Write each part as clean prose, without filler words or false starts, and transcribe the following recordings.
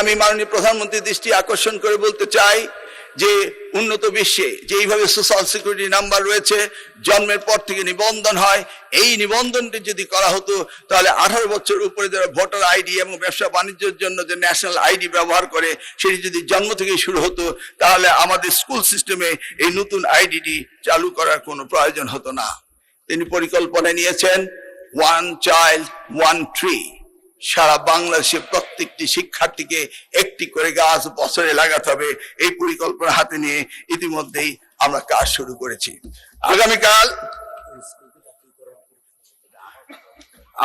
আমি মাননীয় প্রধানমন্ত্রীর দৃষ্টি আকর্ষণ করে বলতে চাই যে উন্নত বিশ্বে যেইভাবে সোশ্যাল সিকিউরিটি নাম্বার রয়েছে, জন্মের পর থেকে নিবন্ধন হয়, এই নিবন্ধনটি যদি করা হতো তাহলে 18 বছর উপরে যারা ভোটার আইডি এবং ব্যবসা বাণিজ্যের জন্য যে ন্যাশনাল আইডি ব্যবহার করে সেটি যদি জন্ম থেকে শুরু হতো তাহলে আমাদের স্কুল সিস্টেমে এই নতুন আইডিটি চালু করার কোনো প্রয়োজন হতো না। তিনি পরিকল্পনা নিয়েছেন ওয়ান চাইল্ড ওয়ান ট্রি, সারা বাংলাদেশে প্রত্যেকটি শিক্ষার্থীকে একটি করে গাছ বছরে লাগাতে হবে। এই পরিকল্পনা হাতে নিয়ে ইতিমধ্যেই আমরা কাজ শুরু করেছি।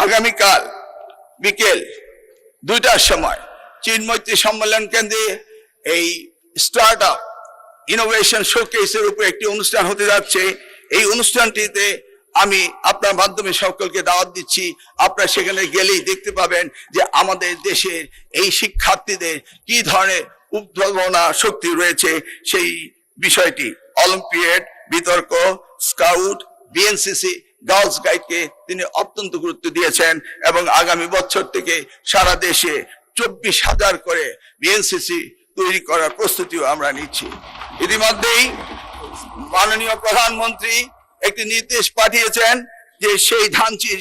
আগামীকাল বিকেল 2টার সময় চিন্মৈত্রী সম্মেলন কেন্দ্রে এই স্টার্ট আপ ইনোভেশন শোকেসের উপর একটি অনুষ্ঠান হতে যাচ্ছে। এই অনুষ্ঠানটিতে আমি আপনার মাধ্যমে সকলকে দাওয়াত দিচ্ছি। আপনারা সেখানে গেলেই দেখতে পাবেন যে আমাদের দেশের এই শিক্ষার্থীদের কি ধরনের উদ্ভাবনা শক্তি রয়েছে। সেই বিষয়টি অলিম্পিয়াড, বিতর্ক, স্কাউট, বিএনসিসি, গার্লস গাইডকে তিনি অত্যন্ত গুরুত্ব দিয়েছেন এবং আগামী বছর থেকে সারা দেশে 24,000 করে বিএনসিসি তৈরি করার প্রস্তুতিও আমরা নিচ্ছি। ইতিমধ্যেই মাননীয় প্রধানমন্ত্রী একটি নির্দেশ পাঠিয়েছেন যে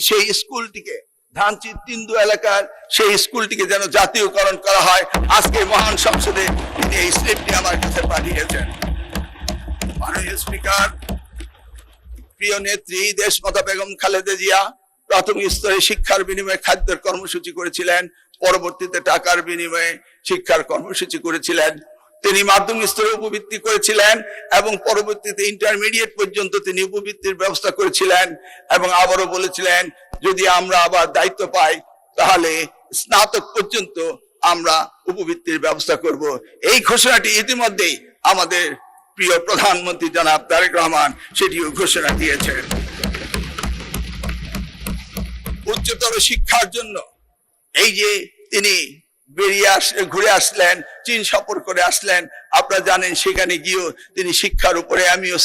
সেই স্কুলটিকে, ধানচির তিন্দু এলাকার সেই স্কুলটিকে যেন জাতীয়করণ করা হয়। আজকে মহান সংসদে তিনি এই স্লিপটি আমার কাছে পাঠিয়েছেন। মাননীয় স্পিকার, প্রিয় নেত্রী দেশমাতা বেগম খালেদা জিয়া প্রাথমিক স্তরে শিক্ষার বিনিময়ে খাদ্যের কর্মসূচি করেছিলেন, পরবর্তীতে টাকার বিনিময়ে শিক্ষার কর্মসূচি করেছিলেন। তিনি মাধ্যমিক স্তরে উপবৃত্তি করেছিলেন এবং পরবর্তীতে ইন্টারমিডিয়েট পর্যন্ত তিনি উপবৃত্তির ব্যবস্থা করেছিলেন এবং আবারও বলেছিলেন যদি আমরা আবার দায়িত্ব পাই তাহলে স্নাতক পর্যন্ত আমরা উপবৃত্তির ব্যবস্থা করব। এই ঘোষণাটি ইতিমধ্যেই আমাদের প্রিয় প্রধানমন্ত্রী জনাব তারেক রহমান সেটিও ঘোষণা দিয়েছেন। উচ্চতর শিক্ষার জন্য এই যে তিনি ঘুরে আসলেন, চীন সফর করে আসলেন, আপনারা জানেন সেখানে গিয়েও তিনি শিক্ষার উপরে আমিও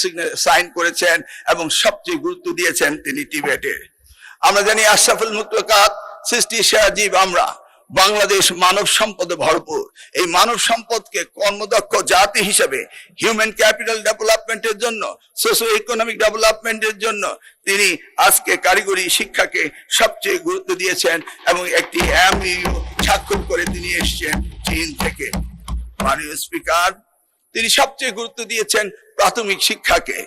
সাইন করেছেন এবং সবচেয়ে গুরুত্ব দিয়েছেন তিনি টিবেটে। আমরা জানি আশরাফুল মুতলাকাত সৃষ্টি সেরাজীব আমরা। বাংলাদেশ মানব সম্পদে ভরপুর। এই মানব সম্পদকে কর্মদক্ষ জাতি হিসেবে হিউম্যান ক্যাপিটাল ডেভেলপমেন্টের জন্য, সোশিও ইকোনমিক ডেভেলপমেন্টের জন্য তিনি আজকে কারিগরি শিক্ষাকে সবচেয়ে গুরুত্ব দিয়েছেন এবং একটি এমইউ স্বাক্ষর করে তিনি এসেছেন চীন থেকে। মাননীয় স্পিকার, তিনি সবচেয়ে গুরুত্ব দিয়েছেন প্রাথমিক শিক্ষাকে।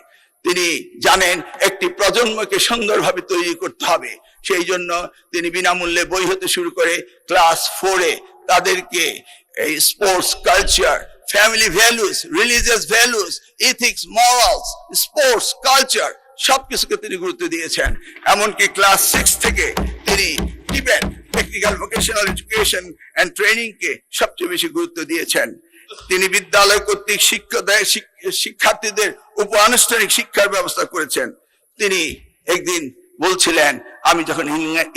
তিনি জানেন একটি প্রজন্মকে সুন্দরভাবে তৈরি করতে হবে, সেই জন্য তিনি বিনামূল্যে বই হতে শুরু করে ক্লাস 4-এ তাদেরকে এই sports culture, family values, religious values, ethics, morals, sports culture সবকিছুকে তিনি গুরুত্ব দিয়েছেন। এমনকি ক্লাস 6 থেকে তিনি টিবেট technical vocational education and training কে সবচেয়ে বেশি গুরুত্ব দিয়েছেন। তিনি বিদ্যালয় কর্তৃক শিক্ষার্থীদের উপ আনুষ্ঠানিক শিক্ষার ব্যবস্থা করেছেন। তিনি একদিন বলছিলেন, আমি যখন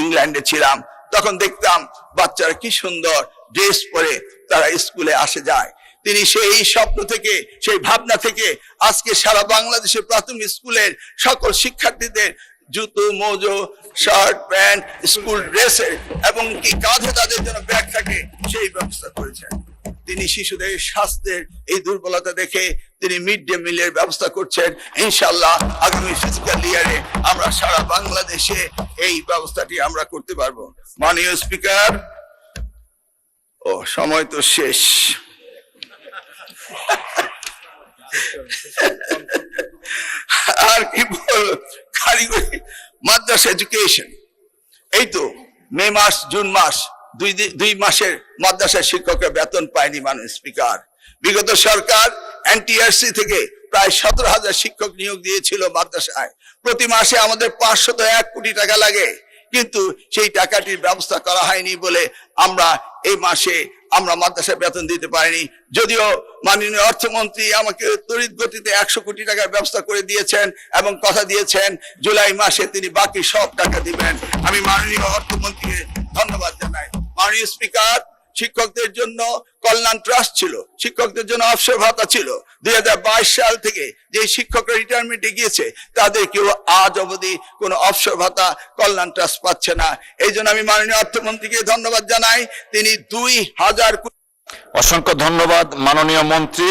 ইংল্যান্ডে ছিলাম তখন দেখতাম বাচ্চারা কি সুন্দর ড্রেস পরে তারা স্কুলে আসে যায়। তিনি সেই স্বপ্ন থেকে, সেই ভাবনা থেকে আজকে সারা বাংলাদেশের প্রাথমিক স্কুলের সকল শিক্ষার্থীদের জুতো, মোজো, শার্ট, প্যান্ট, স্কুল ড্রেসের এবং কি কাঁধে তাদের জন্য ব্যাগ থাকে সেই ব্যবস্থা করেছেন। তিনি শিশুদের স্বাস্থ্যের এই দুর্বলতা দেখে তিনি মিড ডে মিলের ব্যবস্থা করছেন। ইনশাআল্লাহ আগামী ফিজিক্যাল ইয়ারে আমরা সারা বাংলাদেশে এই ব্যবস্থাটি আমরা করতে পারবো। মাননীয় স্পিকার, সময় তো শেষ। আর কি বল, কারিগরি মাদ্রাসা এডুকেশন, এই তো মে মাস, জুন মাস, দুই মাসের মাদ্রাসা শিক্ষকের বেতন পায়নি। মাননীয় স্পিকার, বিগত সরকার এনটিআরসি থেকে প্রায় 17,000 শিক্ষক নিয়োগ দিয়েছিল মাদ্রাসায়। প্রতি মাসে আমাদের 501 কোটি টাকা লাগে, কিন্তু সেই টাকাটির ব্যবস্থা করা হয়নি বলে আমরা এই মাসে আমরা মাদ্রাসায় বেতন দিতে পারিনি। যদিও মাননীয় অর্থমন্ত্রী আমাকে তড়িৎ গতিতে 100 কোটি টাকার ব্যবস্থা করে দিয়েছেন এবং কথা দিয়েছেন জুলাই মাসে তিনি বাকি সব টাকা দিবেন। আমি মাননীয় অর্থমন্ত্রীকে ধন্যবাদ জানাই। মাননীয় স্পিকার, শিক্ষকদের জন্য কল্যাণ ট্রাস্ট ছিল, শিক্ষকদের জন্য অবসর ভাতা ছিল। 2022 সাল থেকে যে শিক্ষকরা রিটায়ারমেন্টে গিয়েছে তাদের কেউ আজ অবধি কোনো অবসর ভাতা কল্যাণ ট্রাস্ট পাচ্ছে না। এই জন্য আমি মাননীয় অর্থমন্ত্রীকে ধন্যবাদ জানাই। তিনি 2,000 অসংখ্য ধন্যবাদ মাননীয় মন্ত্রী।